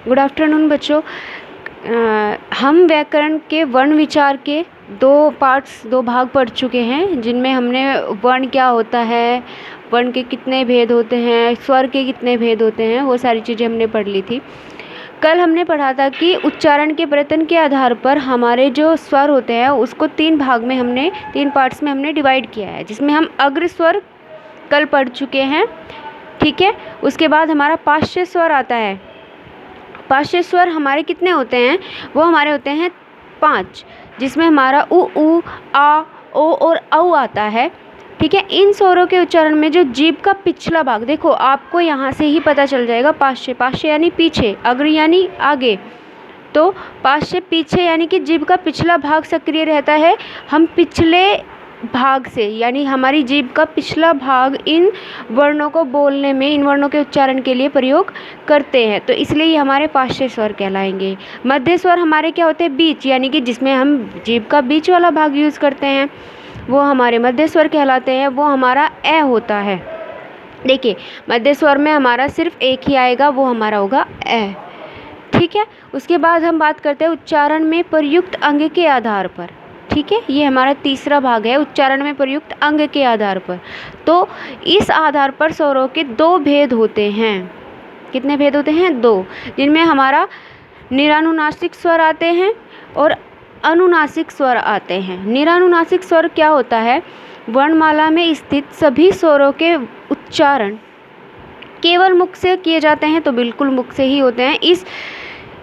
Good afternoon बच्चों। हम व्याकरण के वर्ण विचार के दो भाग पढ़ चुके हैं, जिनमें हमने वर्ण क्या होता है, वर्ण के कितने भेद होते हैं, स्वर के कितने भेद होते हैं, वो सारी चीज़ें हमने पढ़ ली थी। कल हमने पढ़ा था कि उच्चारण के प्रयत्न के आधार पर हमारे जो स्वर होते हैं उसको तीन पार्ट्स में हमने डिवाइड किया है, जिसमें हम अग्र स्वर कल पढ़ चुके हैं। ठीक है, उसके बाद हमारा पार्श्व स्वर आता है। पार्श्व स्वर हमारे कितने होते हैं, वो हमारे होते हैं 5, जिसमें हमारा उ, आ, ओ और औ आता है। ठीक है, इन स्वरों के उच्चारण में जो जीभ का पिछला भाग, देखो आपको यहाँ से ही पता चल जाएगा। पार्श्व यानी पीछे, अग्र यानी आगे, तो पार्श्व पीछे यानी कि जीभ का पिछला भाग सक्रिय रहता है। हम पिछले भाग से यानी हमारी जीभ का पिछला भाग इन वर्णों को बोलने में, इन वर्णों के उच्चारण के लिए प्रयोग करते हैं, तो इसलिए ये हमारे पार्श्व स्वर कहलाएंगे। मध्य स्वर हमारे क्या होते हैं, बीच, यानी कि जिसमें हम जीभ का बीच वाला भाग यूज़ करते हैं, वो हमारे मध्य स्वर कहलाते हैं। वो हमारा ए होता है। देखिए, मध्य स्वर में हमारा सिर्फ एक ही आएगा, वो हमारा होगा ए। ठीक है, उसके बाद हम बात करते हैं उच्चारण में प्रयुक्त अंग के आधार पर। ठीक है, ये हमारा तीसरा भाग है, उच्चारण में प्रयुक्त अंग के आधार पर। तो इस आधार पर स्वरों के 2 भेद होते हैं। कितने भेद होते हैं? 2, जिनमें हमारा निरानुनासिक स्वर आते हैं और अनुनासिक स्वर आते हैं। निरानुनासिक स्वर क्या होता है? वर्णमाला में स्थित सभी स्वरों के उच्चारण केवल मुख से किए जाते हैं, तो बिल्कुल मुख से ही होते हैं।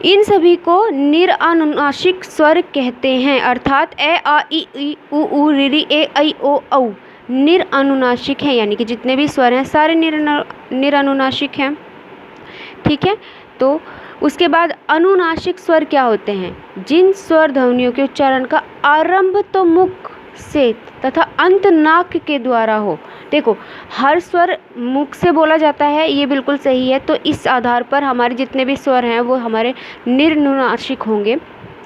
इन सभी को निरानुनासिक स्वर कहते हैं, अर्थात ए, आ, ई, उ, री, ए, ऐ, ओ, औ निरानुनासिक हैं, यानी कि जितने भी स्वर हैं सारे निरानुनासिक हैं। ठीक है, तो उसके बाद अनुनासिक स्वर क्या होते हैं? जिन स्वर ध्वनियों के उच्चारण का आरंभ तो मुख से तथा अंत नाक के द्वारा हो। देखो, हर स्वर मुख से बोला जाता है, ये बिल्कुल सही है। तो इस आधार पर हमारे जितने भी स्वर हैं वो हमारे निरानुनासिक होंगे,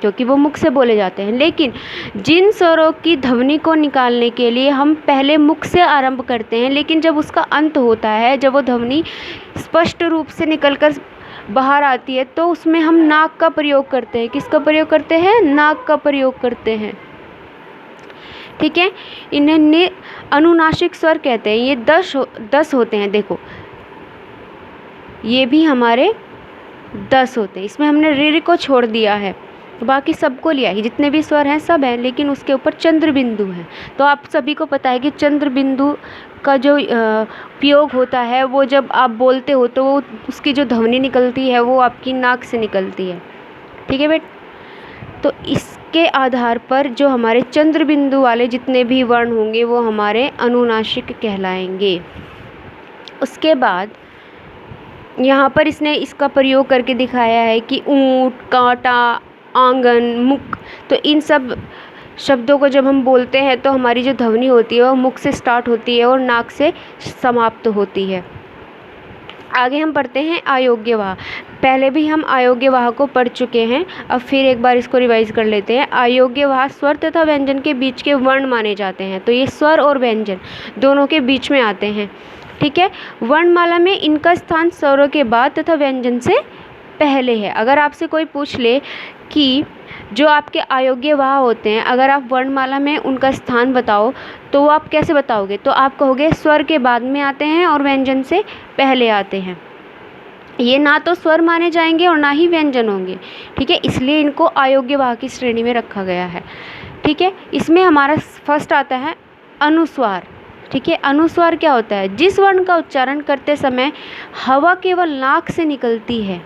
क्योंकि वो मुख से बोले जाते हैं। लेकिन जिन स्वरों की ध्वनि को निकालने के लिए हम पहले मुख से आरंभ करते हैं, लेकिन जब उसका अंत होता है, जब वो ध्वनि स्पष्ट रूप से निकलकर बाहर आती है, तो उसमें हम नाक का प्रयोग करते हैं। किसका प्रयोग करते हैं? नाक का प्रयोग करते हैं। ठीक है, इन्हें अनुनासिक स्वर कहते हैं। ये 10 होते हैं। देखो, ये भी हमारे 10 होते हैं। इसमें हमने ऋ को छोड़ दिया है, तो बाकी सबको लिया ही, जितने भी स्वर हैं सब हैं, लेकिन उसके ऊपर चंद्र बिंदु है। तो आप सभी को पता है कि चंद्र बिंदु का जो उपयोग होता है, वो जब आप बोलते हो तो वो उसकी जो ध्वनि निकलती है वो आपकी नाक से निकलती है। ठीक है बेट, तो इसके आधार पर जो हमारे चंद्र बिंदु वाले जितने भी वर्ण होंगे वो हमारे अनुनासिक कहलाएंगे। उसके बाद यहाँ पर इसने इसका प्रयोग करके दिखाया है कि ऊंट, कांटा, आंगन, मुख, तो इन सब शब्दों को जब हम बोलते हैं तो हमारी जो ध्वनि होती है वो मुख से स्टार्ट होती है और नाक से समाप्त होती है। आगे हम पढ़ते हैं अयोग्यवाह। पहले भी हम अयोग्यवाह को पढ़ चुके हैं, अब फिर एक बार इसको रिवाइज कर लेते हैं। अयोग्यवाह स्वर तथा व्यंजन के बीच के वर्ण माने जाते हैं, तो ये स्वर और व्यंजन दोनों के बीच में आते हैं। ठीक है, वर्णमाला में इनका स्थान स्वरों के बाद तथा व्यंजन से पहले है। अगर आपसे कोई पूछ ले कि जो आपके अयोग्यवाह होते हैं, अगर आप वर्णमाला में उनका स्थान बताओ, तो वो आप कैसे बताओगे? तो आप कहोगे स्वर के बाद में आते हैं और व्यंजन से पहले आते हैं। ये ना तो स्वर माने जाएंगे और ना ही व्यंजन होंगे। ठीक है, इसलिए इनको अयोग्यवाह की श्रेणी में रखा गया है। ठीक है, इसमें हमारा फर्स्ट आता है अनुस्वार। ठीक है, अनुस्वार क्या होता है? जिस वर्ण का उच्चारण करते समय हवा केवल नाक से निकलती है।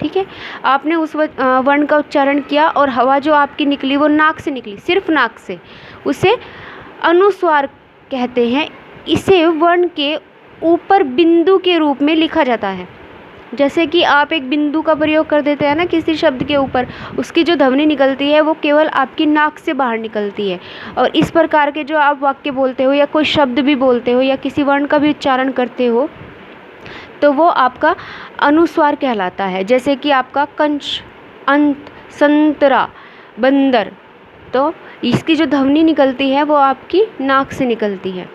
ठीक है, आपने उस वर्ण का उच्चारण किया और हवा जो आपकी निकली वो नाक से निकली, सिर्फ नाक से, उसे अनुस्वार कहते हैं। इसे वर्ण के ऊपर बिंदु के रूप में लिखा जाता है। जैसे कि आप एक बिंदु का प्रयोग कर देते हैं ना किसी शब्द के ऊपर, उसकी जो ध्वनि निकलती है वो केवल आपकी नाक से बाहर निकलती है। और इस प्रकार के जो आप वाक्य बोलते हो या कोई शब्द भी बोलते हो या किसी वर्ण का भी उच्चारण करते हो, तो वो आपका अनुस्वार कहलाता है। जैसे कि आपका कंच, अंत, संतरा, बंदर, तो इसकी जो ध्वनि निकलती है वो आपकी नाक से निकलती है।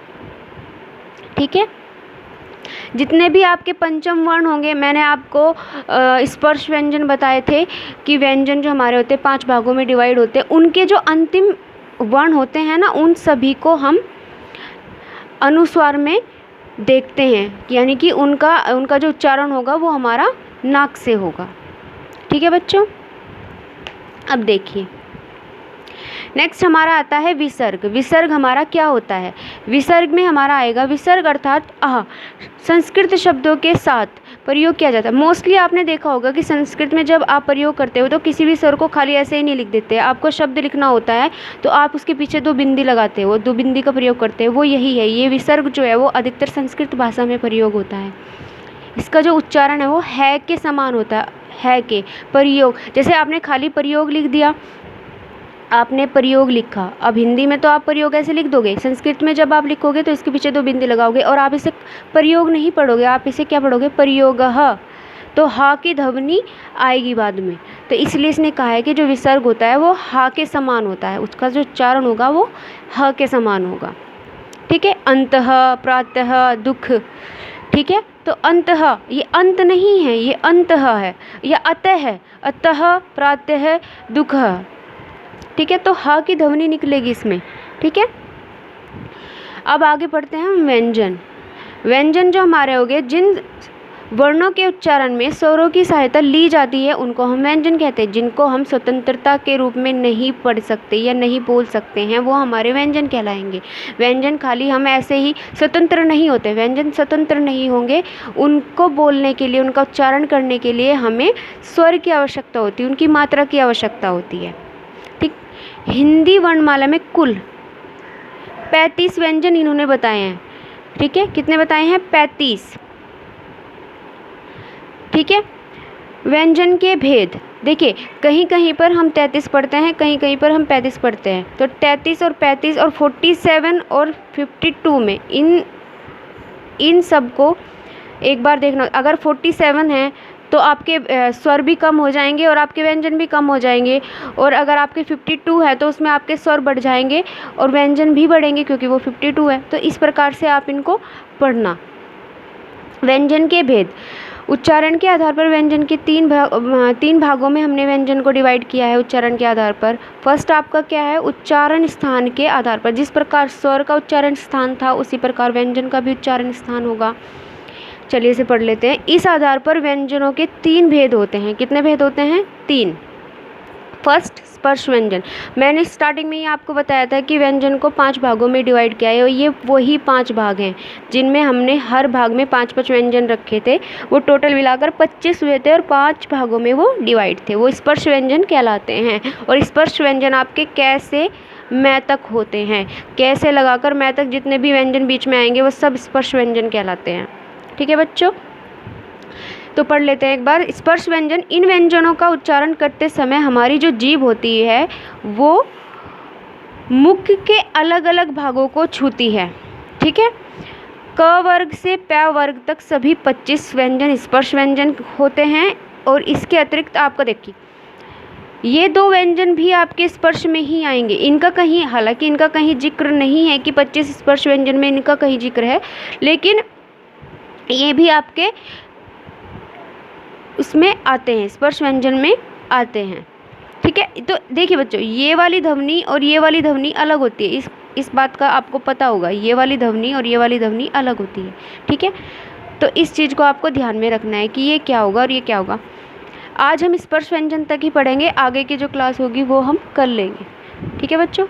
ठीक है, जितने भी आपके पंचम वर्ण होंगे, मैंने आपको स्पर्श व्यंजन बताए थे कि व्यंजन जो हमारे होते हैं 5 भागों में डिवाइड होते हैं, उनके जो अंतिम वर्ण होते हैं ना, उन सभी को हम अनुस्वार में देखते हैं, यानी कि उनका जो उच्चारण होगा वो हमारा नाक से होगा। ठीक है बच्चों, अब देखिए नेक्स्ट हमारा आता है विसर्ग। विसर्ग हमारा क्या होता है? विसर्ग में हमारा आएगा, विसर्ग अर्थात संस्कृत शब्दों के साथ प्रयोग किया जाता है। मोस्टली आपने देखा होगा कि संस्कृत में जब आप प्रयोग करते हो तो किसी भी स्वर को खाली ऐसे ही नहीं लिख देते, आपको शब्द लिखना होता है तो आप उसके पीछे 2 बिंदी लगाते हो, 2 बिंदी का प्रयोग करते हो, वो यही है। ये विसर्ग जो है वो अधिकतर संस्कृत भाषा में प्रयोग होता है। इसका जो उच्चारण है वो है के समान होता है, है के प्रयोग। जैसे आपने खाली प्रयोग लिख दिया, आपने प्रयोग लिखा, अब हिंदी में तो आप प्रयोग ऐसे लिख दोगे, संस्कृत में जब आप लिखोगे तो इसके पीछे 2 बिंदी लगाओगे और आप इसे प्रयोग नहीं पढ़ोगे, आप इसे क्या पढ़ोगे? प्रयोगः। तो हा की ध्वनि आएगी बाद में, तो इसलिए इसने कहा है कि जो विसर्ग होता है वो हा के समान होता है, उसका जो उच्चारण होगा वो ह के समान होगा। ठीक है, अंतः, प्रातः, दुख। ठीक है, तो अंतः ये अंत नहीं है, ये अंतः है, या अतः है, अतः प्रातः दुखः। ठीक है, तो हा की ध्वनि निकलेगी इसमें। ठीक है, अब आगे पढ़ते हैं व्यंजन। व्यंजन जो हमारे हो गए, जिन वर्णों के उच्चारण में स्वरों की सहायता ली जाती है उनको हम व्यंजन कहते हैं। जिनको हम स्वतंत्रता के रूप में नहीं पढ़ सकते या नहीं बोल सकते हैं वो हमारे व्यंजन कहलाएंगे। व्यंजन खाली हम ऐसे ही स्वतंत्र नहीं होते, व्यंजन स्वतंत्र नहीं होंगे, उनको बोलने के लिए, उनका उच्चारण करने के लिए हमें स्वर की आवश्यकता होती है, उनकी मात्रा की आवश्यकता होती है। ठीक, हिंदी वर्णमाला में कुल 35 व्यंजन इन्होंने बताए हैं। ठीक है, कितने बताए हैं? 35। ठीक है, व्यंजन के भेद देखिए, कहीं कहीं पर हम 33 पढ़ते हैं, कहीं कहीं पर हम 35 पढ़ते हैं। तो 33 और 35 और 47 और 52 में इन सब को एक बार देखना। अगर 47 है तो आपके स्वर भी कम हो जाएंगे और आपके व्यंजन भी कम हो जाएंगे, और अगर आपके 52 है तो उसमें आपके स्वर बढ़ जाएंगे और व्यंजन भी बढ़ेंगे क्योंकि वो 52 है। तो इस प्रकार से आप इनको पढ़ना। व्यंजन के भेद, उच्चारण के आधार पर व्यंजन के 3 भागों में हमने व्यंजन को डिवाइड किया है उच्चारण के आधार पर। फर्स्ट आपका क्या है? उच्चारण स्थान के आधार पर। जिस प्रकार स्वर का उच्चारण स्थान था उसी प्रकार व्यंजन का भी उच्चारण स्थान होगा। चलिए इसे पढ़ लेते हैं। इस आधार पर व्यंजनों के 3 भेद होते हैं। कितने भेद होते हैं? 3। फर्स्ट, स्पर्श व्यंजन। मैंने स्टार्टिंग में ही आपको बताया था कि व्यंजन को 5 भागों में डिवाइड किया है और ये वही 5 भाग हैं जिनमें हमने हर भाग में 5-5 व्यंजन रखे थे। वो टोटल मिलाकर 25 हुए थे और 5 भागों में वो डिवाइड थे। वो स्पर्श व्यंजन कहलाते हैं। और स्पर्श व्यंजन आपके कैसे मैं तक होते हैं, कैसे लगाकर मैं तक जितने भी व्यंजन बीच में आएंगे वो सब स्पर्श व्यंजन कहलाते हैं। ठीक है बच्चों, तो पढ़ लेते हैं एक बार। स्पर्श व्यंजन, इन व्यंजनों का उच्चारण करते समय हमारी जो जीभ होती है वो मुख के अलग अलग भागों को छूती है। ठीक है, क वर्ग से प वर्ग तक सभी 25 व्यंजन स्पर्श व्यंजन होते हैं। और इसके अतिरिक्त आपका देखिए ये 2 व्यंजन भी आपके स्पर्श में ही आएंगे। इनका कहीं, हालांकि इनका कहीं जिक्र नहीं है कि 25 स्पर्श व्यंजन में इनका कहीं जिक्र है, लेकिन ये भी आपके उसमें आते हैं, स्पर्श व्यंजन में आते हैं। ठीक है, तो देखिए बच्चों, ये वाली ध्वनि और ये वाली ध्वनि अलग होती है। इस बात का आपको पता होगा, ये वाली ध्वनि और ये वाली ध्वनि अलग होती है। ठीक है, तो इस चीज़ को आपको ध्यान में रखना है कि ये क्या होगा और ये क्या होगा। आज हम स्पर्श व्यंजन तक ही पढ़ेंगे, आगे की जो क्लास होगी वो हम कर लेंगे। ठीक है बच्चों।